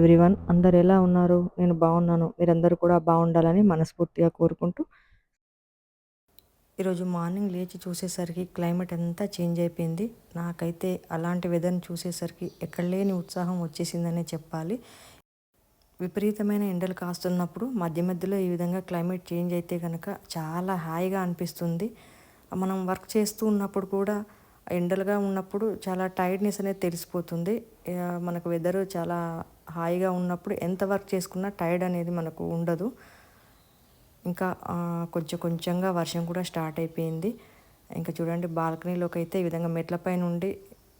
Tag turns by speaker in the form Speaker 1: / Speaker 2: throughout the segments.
Speaker 1: Everyone. అందరూ ఎలా ఉన్నారు? నేను బాగున్నాను. మీరందరూ కూడా బాగుండాలని మనస్ఫూర్తిగా కోరుకుంటూ, ఈరోజు మార్నింగ్ లేచి చూసేసరికి క్లైమేట్ అంతా చేంజ్ అయిపోయింది. నాకైతే అలాంటి వెదర్ని చూసేసరికి ఎక్కడ లేని ఉత్సాహం వచ్చేసిందనే చెప్పాలి. విపరీతమైన ఎండలు కాస్తున్నప్పుడు మధ్య మధ్యలో ఈ విధంగా క్లైమేట్ చేంజ్ అయితే కనుక చాలా హాయిగా అనిపిస్తుంది. మనం వర్క్ చేస్తూ ఉన్నప్పుడు కూడా ఎండలుగా ఉన్నప్పుడు చాలా టైర్డ్నెస్ అనేది తెలిసిపోతుంది. మనకు వెదర్ చాలా హాయిగా ఉన్నప్పుడు ఎంత వర్క్ చేసుకున్నా టైర్డ్ అనేది మనకు ఉండదు. ఇంకా కొంచెం కొంచెంగా వర్షం కూడా స్టార్ట్ అయిపోయింది. ఇంకా చూడండి, బాల్కనీలోకి అయితే ఈ విధంగా మెట్లపై నుండి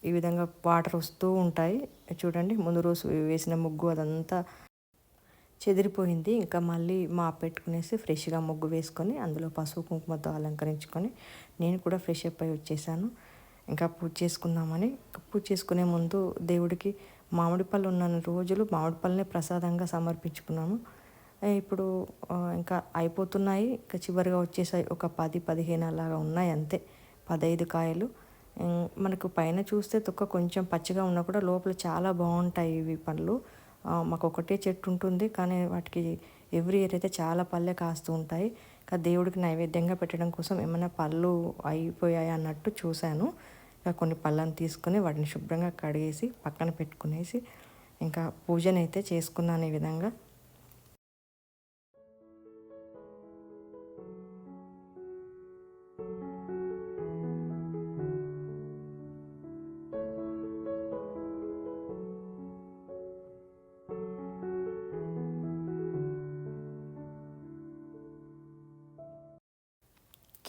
Speaker 1: ఈ విధంగా వాటర్ వస్తూ ఉంటాయి. చూడండి, ముందు రోజు వేసిన ముగ్గు అదంతా చెదిరిపోయింది. ఇంకా మళ్ళీ పెట్టుకునేసి ఫ్రెష్గా ముగ్గు వేసుకొని అందులో పసుపు కుంకుమతో అలంకరించుకొని నేను కూడా ఫ్రెష్ అప్ అయి వచ్చేసాను. ఇంకా పూజ చేసుకుందామని. పూజ చేసుకునే ముందు దేవుడికి మామిడి పళ్ళు ఉన్న రోజులు మామిడి పళ్ళనే ప్రసాదంగా సమర్పించుకున్నాము. ఇప్పుడు ఇంకా అయిపోతున్నాయి. ఇంకా చివరిగా వచ్చేసాయి. ఒక 10-15 అలాగా ఉన్నాయి అంతే. 15 కాయలు. మనకు పైన చూస్తే తొక్క కొంచెం పచ్చిగా ఉన్నా కూడా లోపల చాలా బాగుంటాయి ఇవి పళ్ళు. మాకు ఒకటే చెట్టు ఉంటుంది, కానీ వాటికి ఎవ్రీ ఇయర్ అయితే చాలా పళ్ళే కాస్తూ ఉంటాయి. ఇంకా దేవుడికి నైవేద్యంగా పెట్టడం కోసం ఏమైనా పళ్ళు అయిపోయాయి అన్నట్టు చూశాను. ఇంకా కొన్ని పళ్ళని తీసుకొని వాటిని శుభ్రంగా కడిగేసి పక్కన పెట్టుకునేసి ఇంకా పూజనైతే చేసుకున్నాను ఈ విధంగా.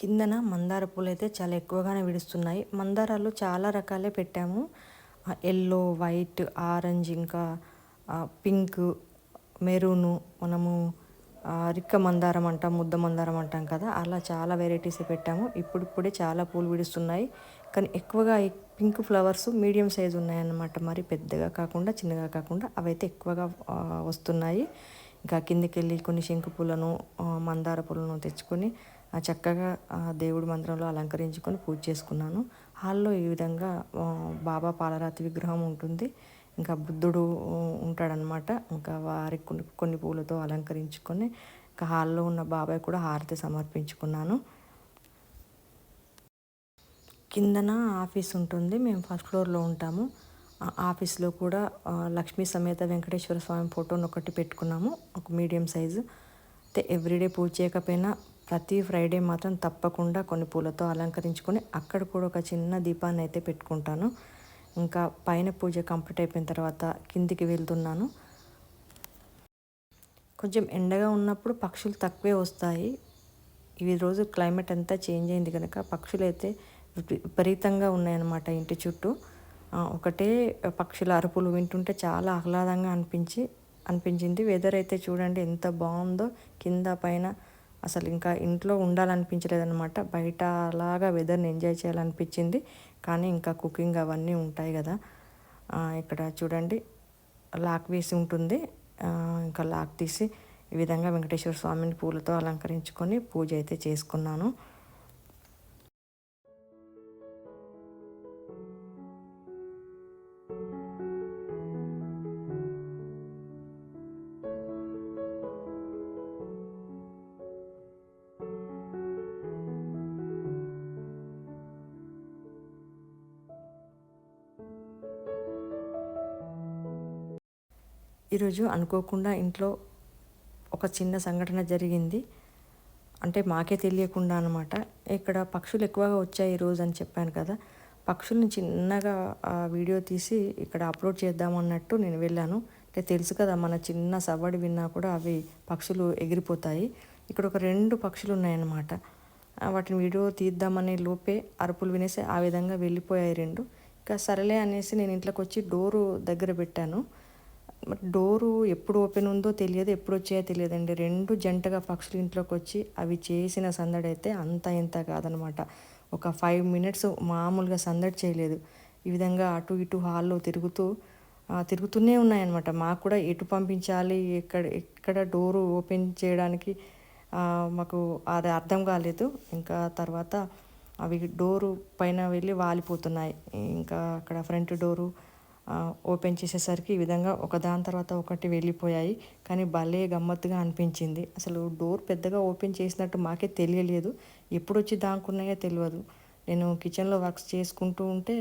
Speaker 1: కిందన మందార పూలు అయితే చాలా ఎక్కువగానే విడుస్తున్నాయి. మందారాలు చాలా రకాలే పెట్టాము. ఎల్లో, వైట్, ఆరెంజ్, ఇంకా పింక్, మెరూను, మనము రిక్క మందారం అంటాం, ముద్ద మందారం అంటాం కదా, అలా చాలా వెరైటీస్ పెట్టాము. ఇప్పుడిప్పుడే చాలా పూలు విడుస్తున్నాయి. కానీ ఎక్కువగా ఈ పింక్ ఫ్లవర్స్ మీడియం సైజు ఉన్నాయన్నమాట. మరి పెద్దగా కాకుండా చిన్నగా కాకుండా అవైతే ఎక్కువగా వస్తున్నాయి. ఇంకా కిందికి వెళ్ళి కొన్ని శంకు పూలను, మందార పూలను తెచ్చుకొని చక్కగా దేవుడి మందిరంలో అలంకరించుకొని పూజ చేసుకున్నాను. హాల్లో ఈ విధంగా బాబా పాలరాతి విగ్రహం ఉంటుంది. ఇంకా బుద్ధుడు ఉంటాడనమాట. ఇంకా వారికి కొన్ని కొన్ని పూలతో అలంకరించుకొని ఇంకా హాల్లో ఉన్న బాబాయ్ కూడా హారతి సమర్పించుకున్నాను. కిందన ఆఫీస్ ఉంటుంది, మేము ఫస్ట్ ఫ్లోర్లో ఉంటాము. ఆఫీస్లో కూడా లక్ష్మీ సమేత వెంకటేశ్వర స్వామి ఫోటోను ఒకటి పెట్టుకున్నాము, ఒక మీడియం సైజు. అయితే ఎవ్రీడే పూజ చేయకపోయినా ప్రతి ఫ్రైడే మాత్రం తప్పకుండా కొన్ని పూలతో అలంకరించుకొని అక్కడ కూడా ఒక చిన్న దీపాన్ని అయితే పెట్టుకుంటాను. ఇంకా పైన పూజ కంప్లీట్ అయిపోయిన తర్వాత కిందికి వెళ్తున్నాను. కొంచెం ఎండగా ఉన్నప్పుడు పక్షులు తక్కువే వస్తాయి. ఈ రోజు క్లైమేట్ అంతా చేంజ్ అయింది కనుక పక్షులు అయితే విపరీతంగా ఉన్నాయన్నమాట ఇంటి చుట్టూ. ఒకటే పక్షుల అరుపులు వింటుంటే చాలా ఆహ్లాదంగా అనిపించింది. వెదర్ అయితే చూడండి ఎంత బాగుందో. కింద పైన అసలు ఇంకా ఇంట్లో ఉండాలనిపించలేదన్నమాట. బయట అలాగా వెదర్ని ఎంజాయ్ చేయాలనిపించింది. కానీ ఇంకా కుకింగ్ అవన్నీ ఉంటాయి కదా. ఇక్కడ చూడండి, లాక్ వేసి ఉంటుంది. ఇంకా లాక్ తీసి ఈ విధంగా వెంకటేశ్వర స్వామిని పూలతో అలంకరించుకొని పూజ అయితే చేసుకున్నాను. ఈరోజు అనుకోకుండా ఇంట్లో ఒక చిన్న సంఘటన జరిగింది. అంటే మాకే తెలియకుండా అనమాట. ఇక్కడ పక్షులు ఎక్కువగా వచ్చాయి ఈరోజు అని చెప్పాను కదా. పక్షుల్ని చిన్నగా వీడియో తీసి ఇక్కడ అప్లోడ్ చేద్దామన్నట్టు నేను వెళ్ళాను. అంటే తెలుసు కదా, మన చిన్న సవ్వడి విన్నా కూడా అవి పక్షులు ఎగిరిపోతాయి. ఇక్కడ ఒక 2 పక్షులు ఉన్నాయన్నమాట. వాటిని వీడియో తీద్దామనే లోపే అరుపులు వినేసి ఆ విధంగా వెళ్ళిపోయాయి 2. ఇంకా సరేలే అనేసి నేను ఇంట్లోకి వచ్చి డోరు దగ్గర పెట్టాను. డోరు ఎప్పుడు ఓపెన్ ఉందో తెలియదు, ఎప్పుడు వచ్చాయో తెలియదండి. 2 జంటగా పక్షులు ఇంట్లోకి వచ్చి అవి చేసిన సందడి అయితే అంత ఇంత కాదనమాట. ఒక 5 మినిట్స్ మామూలుగా సందడి చేయలేదు. ఈ విధంగా అటు ఇటు హాల్లో తిరుగుతూనే ఉన్నాయన్నమాట. మాకు కూడా ఎటు పంపించాలి, ఎక్కడ డోరు ఓపెన్ చేయడానికి మాకు అది అర్థం కాలేదు. ఇంకా తర్వాత అవి డోరు పైన వెళ్ళి వాలిపోతున్నాయి. ఇంకా అక్కడ ఫ్రంట్ డోరు, ఓపెన్ చేసేసరికి ఈ విధంగా ఒకదాని తర్వాత ఒకటి వెళ్ళిపోయాయి. కానీ భలే గమ్మత్తుగా అనిపించింది. అసలు డోర్ పెద్దగా ఓపెన్ చేసినట్టు మాకే తెలియలేదు. ఎప్పుడొచ్చి దాక్కున్నాయో తెలియదు. నేను కిచెన్లో వర్క్స్ చేసుకుంటూ ఉంటే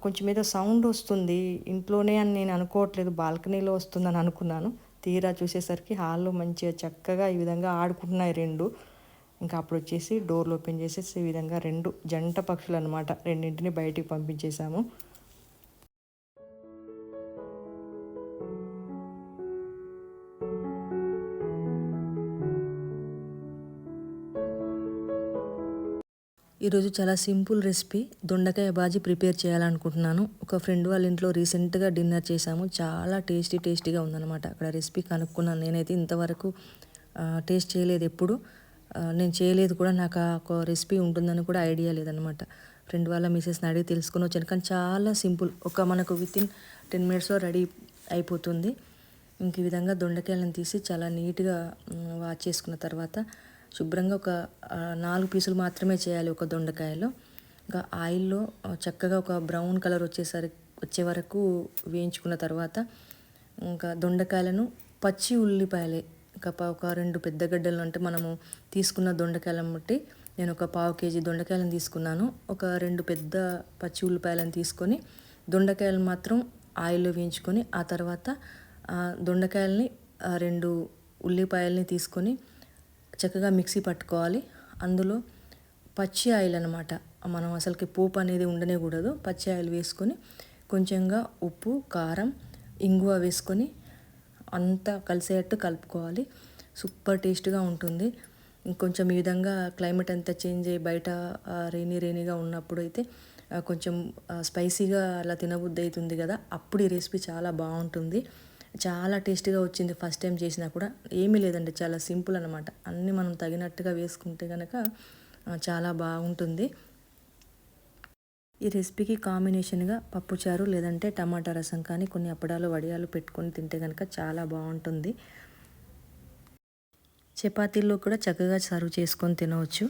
Speaker 1: కొంచెం ఏదో సౌండ్ వస్తుంది ఇంట్లోనే అని నేను అనుకోవట్లేదు, బాల్కనీలో వస్తుందని అనుకున్నాను. తీరా చూసేసరికి హాల్లో మంచిగా చక్కగా ఈ విధంగా ఆడుకుంటున్నాయి రెండు. ఇంకా అప్పుడు వచ్చేసి డోర్లు ఓపెన్ చేసేసి ఈ విధంగా రెండు జంట పక్షులు అనమాట, రెండింటిని బయటికి పంపించేశాము. ఈరోజు చాలా సింపుల్ రెసిపీ దొండకాయ బాజీ ప్రిపేర్ చేయాలనుకుంటున్నాను. ఒక ఫ్రెండ్ వాళ్ళ ఇంట్లో రీసెంట్గా డిన్నర్ చేశాము. చాలా టేస్టీగా ఉందన్నమాట. అక్కడ రెసిపీ కనుక్కున్నాను. నేనైతే ఇంతవరకు టేస్ట్ చేయలేదు ఎప్పుడు. నేను చేయలేదు కూడా, నాకు ఒక రెసిపీ ఉంటుందని కూడా ఐడియా లేదనమాట. ఫ్రెండ్ వాళ్ళ మిసెస్ని అడిగి తెలుసుకొని వచ్చాను. కానీ చాలా సింపుల్, మనకు వితిన్ 10 minutesలో రెడీ అయిపోతుంది. ఇంక ఈ విధంగా దొండకాయలను తీసి చాలా నీట్గా వాష్ చేసుకున్న తర్వాత శుభ్రంగా ఒక 4 పీసులు మాత్రమే చేయాలి ఒక దొండకాయలో. ఇంకా ఆయిల్లో చక్కగా ఒక బ్రౌన్ కలర్ వచ్చే వరకు వేయించుకున్న తర్వాత ఇంకా దొండకాయలను పచ్చి ఉల్లిపాయలే ఒక 2 పెద్ద గడ్డలు, అంటే మనము తీసుకున్న దొండకాయలను బట్టి నేను ఒక 1/2 kg దొండకాయలను తీసుకున్నాను. ఒక 2 పెద్ద పచ్చి ఉల్లిపాయలను తీసుకొని దొండకాయలను మాత్రం ఆయిల్లో వేయించుకొని ఆ తర్వాత దొండకాయలని 2 ఉల్లిపాయలని తీసుకొని చక్కగా మిక్సీ పట్టుకోవాలి. అందులో పచ్చి ఆయిల్ అనమాట, మనం అసలుకి పోపు అనేది ఉండనేకూడదు. పచ్చి ఆయిల్ వేసుకొని కొంచెంగా ఉప్పు, కారం, ఇంగువ వేసుకొని అంతా కలిసేటట్టు కలుపుకోవాలి. సూపర్ టేస్ట్గా ఉంటుంది. ఇంకొంచెం ఈ విధంగా క్లైమేట్ అంతా చేంజ్ అయ్యి బయట రైనీగా ఉన్నప్పుడు అయితే కొంచెం స్పైసీగా అలా తినబుద్ధి అవుతుంది కదా, అప్పుడు ఈ రెసిపీ చాలా బాగుంటుంది. చాలా టేస్టీగా వచ్చింది. ఫస్ట్ టైం చేసినా కూడా ఏమీ లేదండి, చాలా సింపుల్ అనమాట. అన్నీ మనం తగినట్టుగా వేసుకుంటే కనుక చాలా బాగుంటుంది. ఈ రెసిపీకి కాంబినేషన్గా పప్పుచారు లేదంటే టమాటా రసం కానీ కొన్ని అప్పడాలు వడియాలు పెట్టుకొని తింటే కనుక చాలా బాగుంటుంది. చపాతీల్లో కూడా చక్కగా సర్వ్ చేసుకొని తినవచ్చు.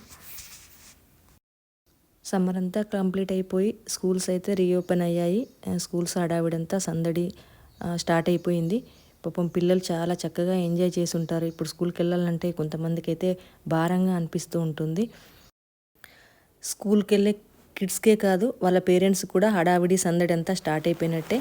Speaker 1: సమ్మర్ అంతా కంప్లీట్ అయిపోయి స్కూల్స్ అయితే రీఓపెన్ అయ్యాయి. స్కూల్స్ హడావిడంతా సందడి స్టార్ట్ అయిపోయింది. పాపం పిల్లలు చాలా చక్కగా ఎంజాయ్ చేసి ఉంటారు. ఇప్పుడు స్కూల్కి వెళ్ళాలంటే కొంతమందికి అయితే భారంగా అనిపిస్తూ ఉంటుంది. స్కూల్కి వెళ్ళే కిడ్స్కే కాదు, వాళ్ళ పేరెంట్స్ కూడా హడావిడి సందడి అంతా స్టార్ట్ అయిపోయినట్టే.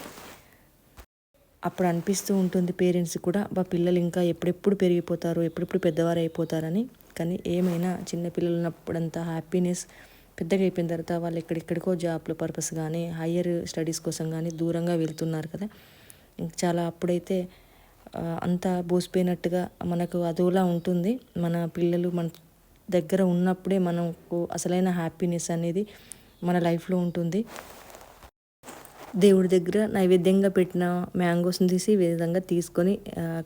Speaker 1: అప్పుడు అనిపిస్తూ ఉంటుంది పేరెంట్స్ కూడా, పిల్లలు ఇంకా ఎప్పుడెప్పుడు పెరిగిపోతారు, ఎప్పుడెప్పుడు పెద్దవారు అయిపోతారని. కానీ ఏమైనా చిన్నపిల్లలు ఉన్నప్పుడంతా హ్యాపీనెస్, పెద్దగా అయిపోయిన తర్వాత వాళ్ళు ఎక్కడెక్కడికో జాబ్ల పర్పస్ కానీ హయ్యర్ స్టడీస్ కోసం కానీ దూరంగా వెళ్తున్నారు కదా. చాలా అప్పుడైతే అంతా బోసిపోయినట్టుగా మనకు అదోలా ఉంటుంది. మన పిల్లలు మన దగ్గర ఉన్నప్పుడే మనకు అసలైన హ్యాపీనెస్ అనేది మన లైఫ్లో ఉంటుంది. దేవుడి దగ్గర నైవేద్యంగా పెట్టిన మ్యాంగోస్ని తీసి ఈ విధంగా తీసుకొని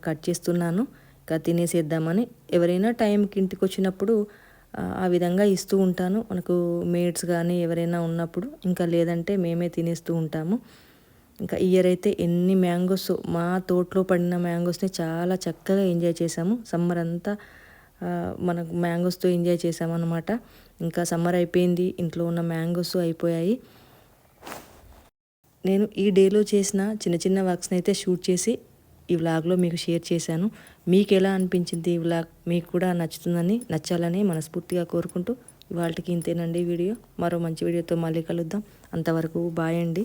Speaker 1: కట్ చేస్తున్నాను. ఇంకా తినేసేద్దామని. ఎవరైనా టైంకి ఇంటికి వచ్చినప్పుడు ఆ విధంగా ఇస్తూ ఉంటాను, మనకు మేడ్స్ కానీ ఎవరైనా ఉన్నప్పుడు. ఇంకా లేదంటే మేమే తినేస్తూ ఉంటాము. ఇంకా ఇయర్ అయితే ఎన్ని మ్యాంగోస్, మా తోటలో పడిన మ్యాంగోస్ని చాలా చక్కగా ఎంజాయ్ చేసాము. సమ్మర్ అంతా మనకు మ్యాంగోస్తో ఎంజాయ్ చేసామన్నమాట. ఇంకా సమ్మర్ అయిపోయింది, ఇంట్లో ఉన్న మ్యాంగోస్ అయిపోయాయి. నేను ఈ డేలో చేసిన చిన్న వర్క్స్ని అయితే షూట్ చేసి ఈ వ్లాగ్లో మీకు షేర్ చేశాను. మీకు ఎలా అనిపించింది ఈ వ్లాగ్? మీకు కూడా నచ్చాలని మనస్ఫూర్తిగా కోరుకుంటూ ఇవాళకి ఇంతేనండి వీడియో. మరో మంచి వీడియోతో మళ్ళీ కలుద్దాం. అంతవరకు బాయ్ అండి.